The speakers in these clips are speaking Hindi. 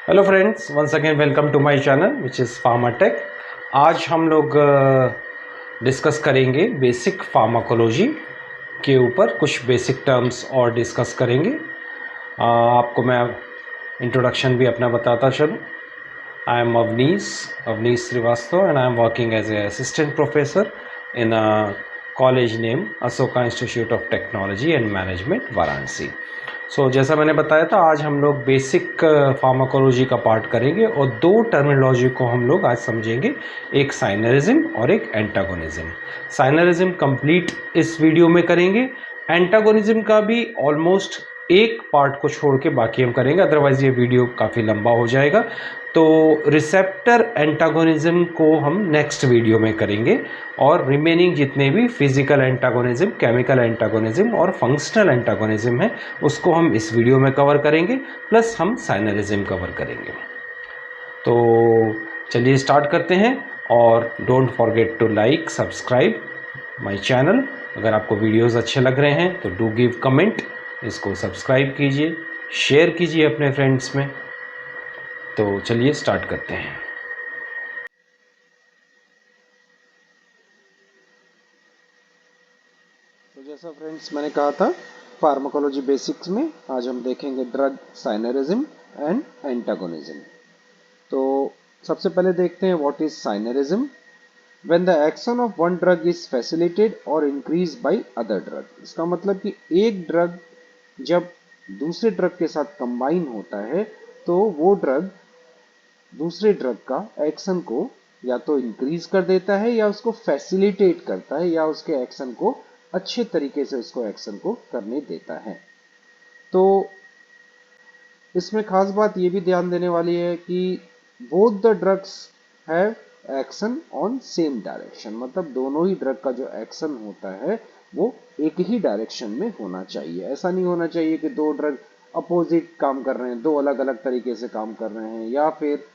Hello friends, once again welcome to my channel which is Pharmatech. आज हम लोग डिस्कस करेंगे बेसिक फार्माकोलॉजी के ऊपर, कुछ बेसिक टर्म्स और डिस्कस करेंगे। आपको मैं इंट्रोडक्शन भी अपना बताता चलूँ। I am Avnish Srivastava and I am working as a assistant professor in a college name Ashoka institute of technology and management Varanasi. जैसा मैंने बताया था, आज हम लोग बेसिक फार्माकोलॉजी का पार्ट करेंगे और दो टर्मिनोलॉजी को हम लोग आज समझेंगे, एक साइनरिज्म और एक एंटागोनिज्म। साइनरिज्म कंप्लीट इस वीडियो में करेंगे, एंटागोनिज्म का भी ऑलमोस्ट एक पार्ट को छोड़ के बाकी हम करेंगे, अदरवाइज ये वीडियो काफ़ी लंबा हो जाएगा। तो रिसेप्टर एंटागोनिज्म को हम नेक्स्ट वीडियो में करेंगे और रिमेनिंग जितने भी फिजिकल एंटागोनिज्म, केमिकल एंटागोनिज्म और फंक्शनल एंटागोनिज्म है उसको हम इस वीडियो में कवर करेंगे, प्लस हम साइनरिज्म कवर करेंगे। तो चलिए स्टार्ट करते हैं और don't forget to like subscribe my channel. अगर आपको वीडियोस अच्छे लग रहे हैं तो डू गिव कमेंट, इसको सब्सक्राइब कीजिए, शेयर कीजिए अपने फ्रेंड्स में। तो चलिए स्टार्ट करते हैं। तो जैसा फ्रेंड्स मैंने कहा था, फार्माकोलॉजी बेसिक्स में आज हम देखेंगे ड्रग साइनरिज्म एंड एंटागोनिज्म। तो सबसे पहले देखते हैं what is synergism. When the action of one drug is facilitated और इंक्रीज बाय अदर ड्रग। इसका मतलब कि एक ड्रग जब दूसरे ड्रग के साथ कंबाइन होता है तो वो ड्रग दूसरे ड्रग का एक्शन को या तो इंक्रीज कर देता है या उसको फैसिलिटेट करता है या उसके एक्शन को अच्छे तरीके से उसको एक्शन को करने देता है। तो इसमें खास बात यह भी ध्यान देने वाली है कि both the drugs have action on same direction. मतलब दोनों ही ड्रग का जो एक्शन होता है वो एक ही डायरेक्शन में होना चाहिए। ऐसा नहीं होना चाहिए कि दो ड्रग अपोजिट काम कर रहे हैं, दो अलग अलग तरीके से काम कर रहे हैं, या फिर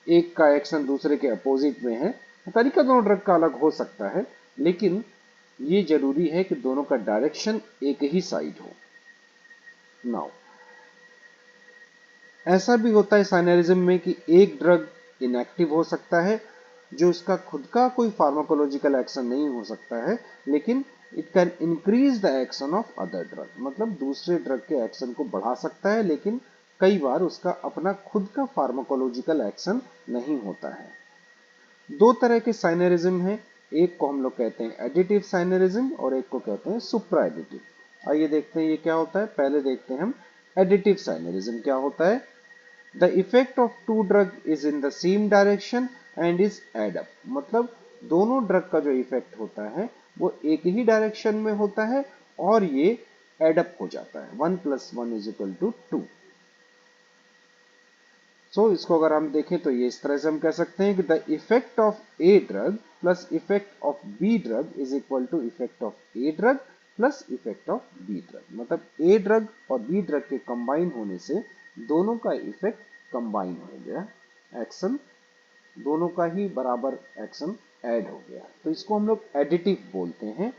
एक का एक्शन दूसरे के अपोजिट में है। तरीका दोनों ड्रग का अलग हो सकता है, लेकिन ये जरूरी है कि दोनों का डायरेक्शन एक ही साइड हो। नाउ ऐसा भी होता है साइनरिज्म में कि एक ड्रग इनएक्टिव हो सकता है, जो उसका खुद का कोई फार्माकोलॉजिकल एक्शन नहीं हो सकता है, लेकिन it can increase the action of other drug. मतलब दूसरे ड्रग के एक्शन को बढ़ा सकता है, लेकिन कई बार उसका अपना खुद का फार्माकोलॉजिकल एक्शन नहीं होता है। दो तरह के साइनरिज्म हैं, एक को हम लोग कहते हैं एडिटिव साइनरिज्म और एक को कहते हैं सुप्रा एडिटिव। आइए देखते हैं ये क्या होता है। पहले देखते हैं हम एडिटिव साइनरिज्म क्या होता है। The effect of two drug is in the same direction and is add up. मतलब दोनों ड्रग का जो इफेक्ट होता है वो एक ही डायरेक्शन में होता है और ये एडअप हो जाता है। 1 + 1 = 2। इसको अगर हम देखें तो ये इस तरह से हम कह सकते हैं कि the effect of A drug plus effect of B drug is equal to effect of A drug plus effect of B drug. मतलब ए ड्रग और बी ड्रग के कंबाइन होने से दोनों का इफेक्ट कंबाइन हो गया, एक्शन दोनों का ही बराबर एक्शन ऐड हो गया। तो इसको हम लोग एडिटिव बोलते हैं।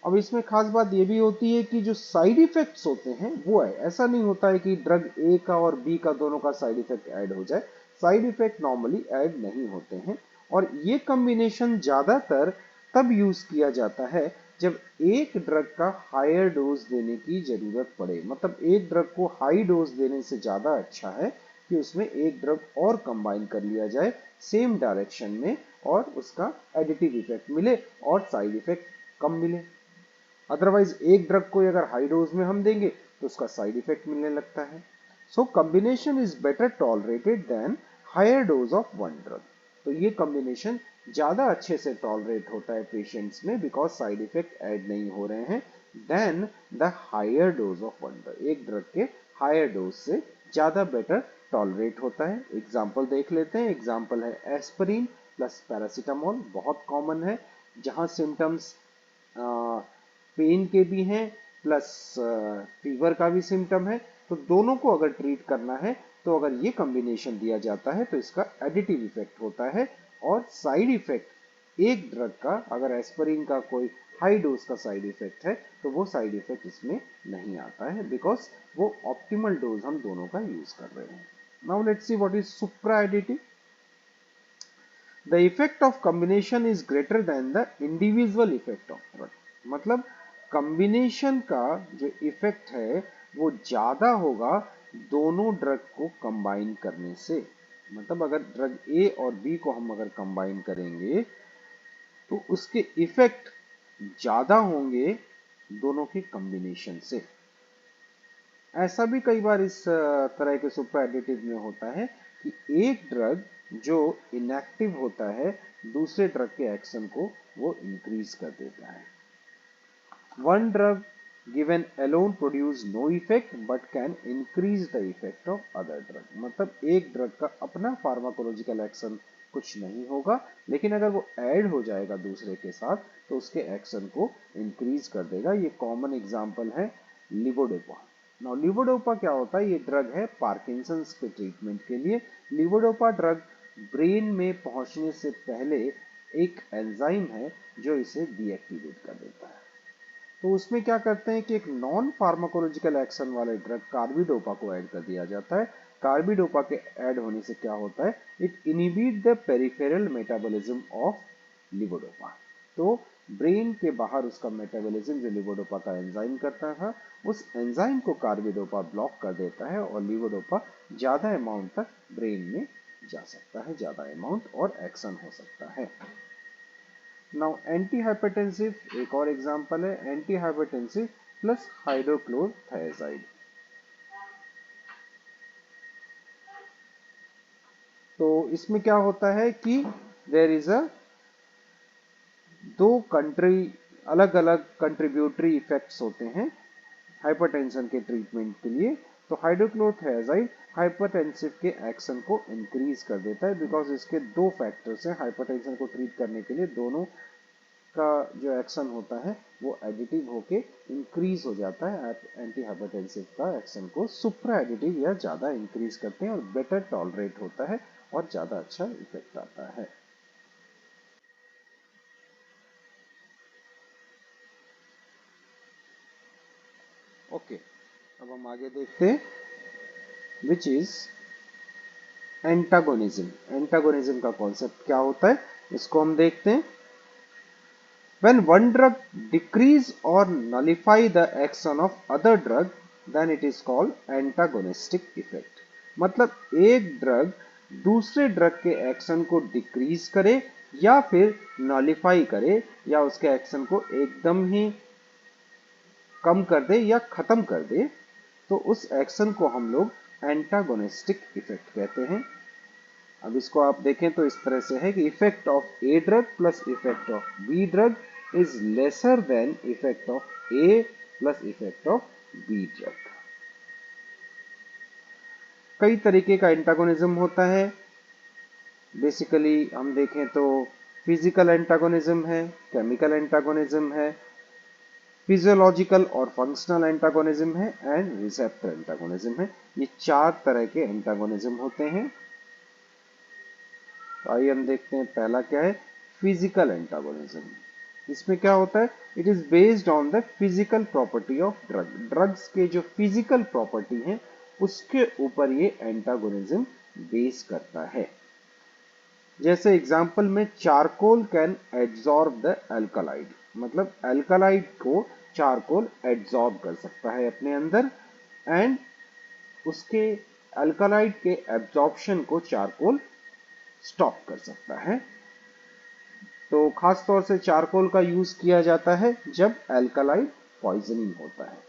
अब इसमें खास बात यह भी होती है कि जो साइड इफेक्ट्स होते हैं वो है, ऐसा नहीं होता है कि ड्रग ए का और बी का दोनों का साइड इफेक्ट ऐड हो जाए। साइड इफेक्ट नॉर्मली ऐड नहीं होते हैं और ये कॉम्बिनेशन ज्यादातर तब यूज किया जाता है जब एक ड्रग का हायर डोज देने की जरूरत पड़े। मतलब एक ड्रग को हाई डोज देने से ज्यादा अच्छा है कि उसमें एक ड्रग और कंबाइन कर लिया जाए सेम डायरेक्शन में और उसका एडिटिव इफेक्ट मिले और साइड इफेक्ट कम मिले। अदरवाइज एक ड्रग को अगर हाई डोज में हम देंगे तो उसका साइड इफेक्ट मिलने लगता है। So combination is better tolerated than higher dose of one drug. तो ये कॉम्बिनेशन ज्यादा अच्छे से टॉलरेट होता है पेशेंट्स में, बिकॉज साइड इफेक्ट ऐड नहीं हो रहे हैं, then the higher dose of one drug. एक ड्रग के हायर डोज से ज्यादा बेटर टॉलरेट होता है। एग्जाम्पल देख लेते हैं। एग्जाम्पल है एस्पिरिन प्लस पैरासीटामोल। बहुत कॉमन है, जहां सिम्टम्स पेन के भी हैं प्लस फीवर का भी सिम्टम है। तो दोनों को अगर ट्रीट करना है तो अगर ये कॉम्बिनेशन दिया जाता है तो इसका एडिटिव इफेक्ट होता है और साइड इफेक्ट एक ड्रग का अगर एस्पिरिन का कोई हाई डोज का साइड इफेक्ट है तो वो साइड इफेक्ट इसमें नहीं आता है, बिकॉज वो ऑप्टिमल डोज हम दोनों का यूज कर रहे हैं। Now let's see what is supra additive. The effect of combination is greater than the individual effect of drug. मतलब कॉम्बिनेशन का जो इफेक्ट है वो ज्यादा होगा दोनों ड्रग को कंबाइन करने से। मतलब अगर ड्रग ए और बी को हम अगर कंबाइन करेंगे तो उसके इफेक्ट ज्यादा होंगे दोनों के कॉम्बिनेशन से। ऐसा भी कई बार इस तरह के सुपर एडिटिव में होता है कि एक ड्रग जो इनएक्टिव होता है दूसरे ड्रग के एक्शन को वो इंक्रीज कर देता है। One drug given alone produce no effect but can increase the effect of other drug। मतलब एक ड्रग का अपना फार्माकोलॉजिकल एक्शन कुछ नहीं होगा, लेकिन अगर वो ऐड हो जाएगा दूसरे के साथ तो उसके एक्शन को इंक्रीज कर देगा। ये कॉमन एग्जांपल है लिवोडोपा। नाउ लिवोडोपा क्या होता है? ये ड्रग है पार्किंसंस के ट्रीटमेंट के लिए। लिवोडोपा ड्रग ब्रेन में पहुंचने से पहले एक एंजाइम है जो इसे डीएक्टिवेट कर देता है। तो उसमें क्या करते हैं कि एक नॉन फार्माकोलॉजिकल एक्शन वाले ड्रग कार्बिडोपा को ऐड कर दिया जाता है। कार्बिडोपा के ऐड होने से क्या होता है? It inhibit the peripheral metabolism of levodopa. तो ब्रेन के बाहर उसका मेटाबॉलिज्म जो लिवोडोपा का एंजाइम करता था उस एंजाइम को कार्बिडोपा ब्लॉक कर देता है और लिवोडोपा ज्यादा अमाउंट तक ब्रेन में जा सकता है, ज्यादा अमाउंट और एक्शन हो सकता है। नाउ एंटी हाइपरटेंसिव एक और एग्जांपल है, एंटी हाइपरटेंसिव प्लस हाइड्रोक्लोरथायजाइड। तो इसमें क्या होता है कि देयर इज अ दो कंट्री अलग अलग कंट्रीब्यूटरी इफेक्ट्स होते हैं हाइपरटेंशन के ट्रीटमेंट के लिए। तो हाइड्रोक्लोरथायजाइड हाइपरटेंसिव के एक्शन को इंक्रीज कर देता है, बिकॉज इसके दो फैक्टर्स हैं हाइपरटेंशन को ट्रीट करने के लिए। दोनों का जो एक्शन होता है वो एडिटिव होके इंक्रीज हो जाता है। एंटी हाइपरटेंसिव का एक्शन को सुप्रा एडिटिव या ज्यादा इंक्रीज करते हैं और बेटर टॉलरेट होता है और ज्यादा अच्छा इफेक्ट आता है। ओके, अब हम आगे देखते हैं विच इज एंटागोनिज्म। एंटागोनिज्म का कॉन्सेप्ट क्या होता है इसको हम देखते हैं। When one drug decrease or nullify the action of other drug, then it is called antagonistic effect। मतलब एक ड्रग दूसरे ड्रग के एक्शन को डिक्रीज करे या फिर नॉलिफाई करे या उसके एक्शन को एकदम ही कम कर दे या खत्म कर दे, तो उस एक्शन को हम लोग एंटागोनिस्टिक इफेक्ट कहते हैं। अब इसको आप देखें तो इस तरह से है कि effect of A drug plus effect of B drug is lesser than effect of A plus effect of B drug. कई तरीके का एंटागोनिज्म होता है। बेसिकली हम देखें तो फिजिकल एंटागोनिज्म है, केमिकल एंटागोनिज्म है, फिजियोलॉजिकल और फंक्शनल एंटागोनिज्म है एंड रिसेप्टर एंटागोनिज्म है। ये चार तरह के एंटागोनिज्म होते हैं। तो आइए हम देखते हैं पहला क्या है, फिजिकल एंटागोनिज्म। इसमें क्या होता है? It is based on the physical property of drug. Drugs के जो फिजिकल प्रॉपर्टी है उसके ऊपर ये एंटागोनिज्म बेस करता है। जैसे एग्जांपल में charcoal can absorb the alkaloid. मतलब अल्कलाइड को चारकोल एब्जॉर्ब कर सकता है अपने अंदर एंड उसके अल्कलाइड के एब्जॉर्प्शन को चारकोल स्टॉप कर सकता है। तो खास तौर से चारकोल का यूज किया जाता है जब अल्कलाइड पॉइजनिंग होता है।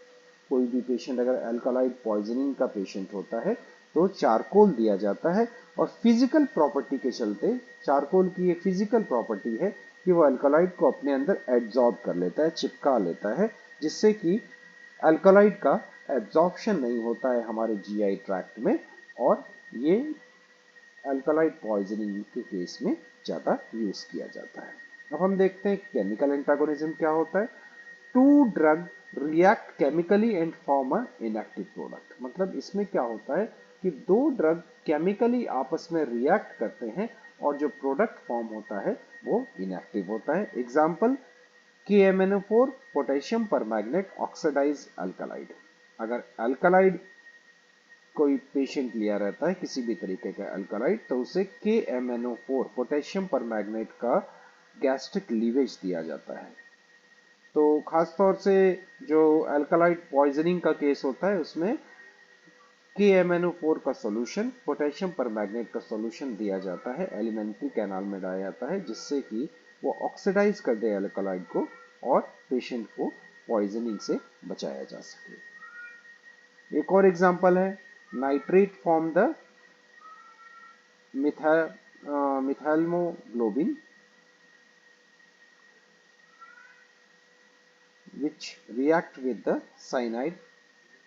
कोई भी पेशेंट अगर अल्कलाइड पॉइजनिंग का पेशेंट होता है तो चारकोल दिया जाता है। और फिजिकल प्रॉपर्टी के चलते चारकोल की ये फिजिकल प्रॉपर्टी है कि वो अल्कलाइड को अपने अंदर एब्जॉर्ब कर लेता है, चिपका लेता है, जिससे कि अल्कलाइड का एब्जॉर्प्शन नहीं होता है हमारे जीआई ट्रैक्ट में और ये अल्कलाइड पॉइजनिंग के केस में ज्यादा यूज किया जाता है। अब हम देखते हैं केमिकल एंटागोनिज्म क्या होता है। Two drug react chemically and form a inactive product. मतलब इसमें क्या होता है कि दो ड्रग केमिकली आपस में रिएक्ट करते हैं और जो प्रोडक्ट फॉर्म होता है वो इनएक्टिव होता है। Example KMnO4 potassium permanganate oxidise alkaloid. अगर अल्कलाइड कोई पेशेंट लिया रहता है किसी भी तरीके का अल्कलाइड, तो उसे KMnO4 पोटेशियम परमैंगनेट का गैस्ट्रिक लीवेज दिया जाता है। तो खास तौर से जो अल्कलाइड पॉइजनिंग का केस होता है उसमें KMnO4 का सॉल्यूशन पोटेशियम परमैंगनेट का सॉल्यूशन दिया जाता है, एलिमेंट्री कैनाल में डाला जाता है, जिससे कि वो ऑक्सीडाइज कर दे अल्कलाइड को और पेशेंट को पॉइजनिंग से बचाया जा सके। एक और एग्जांपल है nitrate from the methaemoglobin which react with the cyanide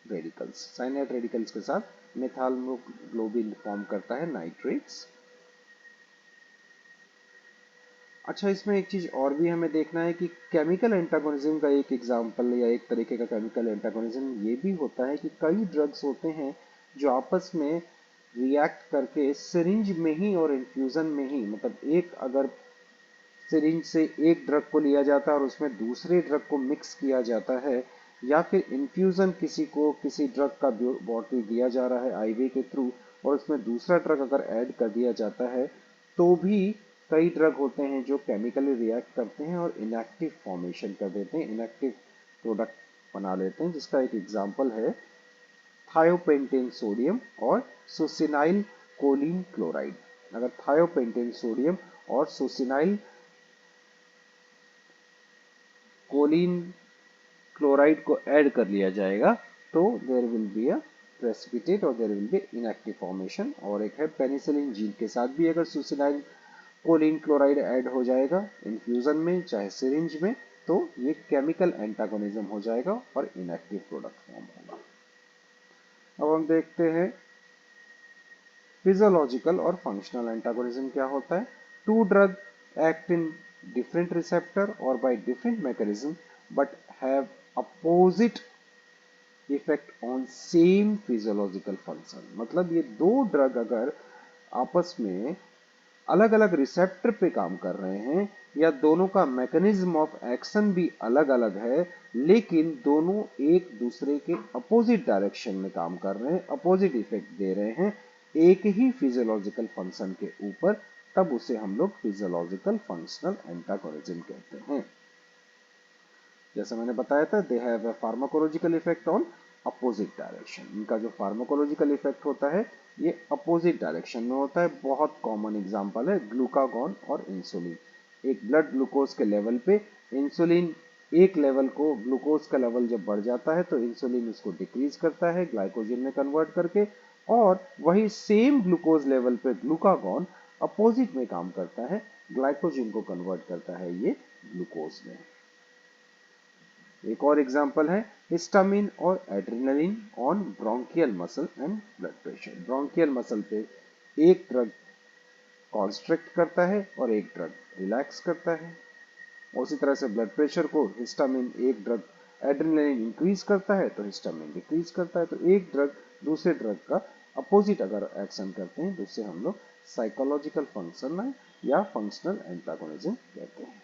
radicals. Cyanide radicals के साथ मेथाइलमोग्लोबिन फॉर्म करता है नाइट्रेट्स। अच्छा, इसमें एक चीज और भी हमें देखना है कि केमिकल एंटागोनिज्म का एक एग्जांपल या एक तरीके का केमिकल एंटागोनिज्म ये भी होता है कि कई ड्रग्स होते हैं जो आपस में रिएक्ट करके सिरिंज में ही और इन्फ्यूजन में ही, मतलब एक अगर सिरिंज से एक ड्रग को लिया जाता है और उसमें दूसरे ड्रग को मिक्स किया जाता है, या फिर इन्फ्यूजन किसी को किसी ड्रग का बॉटल दिया जा रहा है आईवी के थ्रू और उसमें दूसरा ड्रग अगर ऐड कर दिया जाता है, तो भी कई ड्रग होते हैं जो केमिकली रिएक्ट करते हैं और इनएक्टिव फॉर्मेशन कर देते हैं, इनएक्टिव प्रोडक्ट बना लेते हैं, जिसका एक एग्जांपल है थायोपेंटेन सोडियम और सुसिनाइल कोलिन क्लोराइड। अगर थायोपेंटेन सोडियम और सुसिनाइल कोलिन क्लोराइड को ऐड कर लिया जाएगा तो there will be a precipitate और there will be inactive formation. और एक है पेनिसिलिन जीन के साथ भी अगर सुसिनाइल कोलिन क्लोराइड ऐड हो जाएगा इन्फ्यूजन में चाहे सिरिंज में, तो ये केमिकल एंटागोनिज्म हो जाएगा और इनएक्टिव प्रोडक्ट फॉर्म होगा। अब हम देखते हैं फिजियोलॉजिकल और फंक्शनल एंटागोनिज्म क्या होता है। Two drug act in different receptor और by different mechanism but have opposite effect on same physiological function. मतलब ये दो ड्रग अगर आपस में अलग अलग रिसेप्टर पे काम कर रहे हैं या दोनों का मैकेनिज्म ऑफ एक्शन भी अलग अलग है, लेकिन दोनों एक दूसरे के अपोजिट डायरेक्शन में काम कर रहे हैं, अपोजिट इफेक्ट दे रहे हैं एक ही फिजियोलॉजिकल फंक्शन के ऊपर, तब उसे हम लोग फिजियोलॉजिकल फंक्शनल एंटागोनिज्म कहते हैं। जैसे मैंने बताया था, they have a pharmacological effect on opposite direction. इनका जो फार्माकोलॉजिकल इफेक्ट होता है ये अपोजिट डायरेक्शन में होता है। बहुत कॉमन एग्जांपल है ग्लूकागॉन और इंसुलिन। एक ब्लड ग्लूकोज के लेवल पे इंसुलिन एक लेवल को, ग्लूकोज का लेवल जब बढ़ जाता है तो इंसुलिन उसको डिक्रीज करता है ग्लाइकोजन में कन्वर्ट करके, और वही सेम ग्लूकोज लेवल पे ग्लूकागॉन अपोजिट में काम करता है, ग्लाइकोजन को कन्वर्ट करता है ये ग्लूकोज में। एक और एग्जांपल है हिस्टामिन और adrenaline on bronchial muscle and blood pressure. Bronchial muscle पे एक ड्रग कॉन्स्ट्रिक्ट करता है और एक ड्रग रिलैक्स करता है। उसी तरह से ब्लड प्रेशर को हिस्टामिन एक ड्रग, एड्रेनलिन इंक्रीज करता है तो हिस्टामिन डिक्रीज करता है। तो एक ड्रग दूसरे ड्रग का अपोजिट अगर एक्शन करते हैं तो उससे हम लोग साइकोलॉजिकल फंक्शन या फंक्शनल एंटागोनिज्म कहते हैं।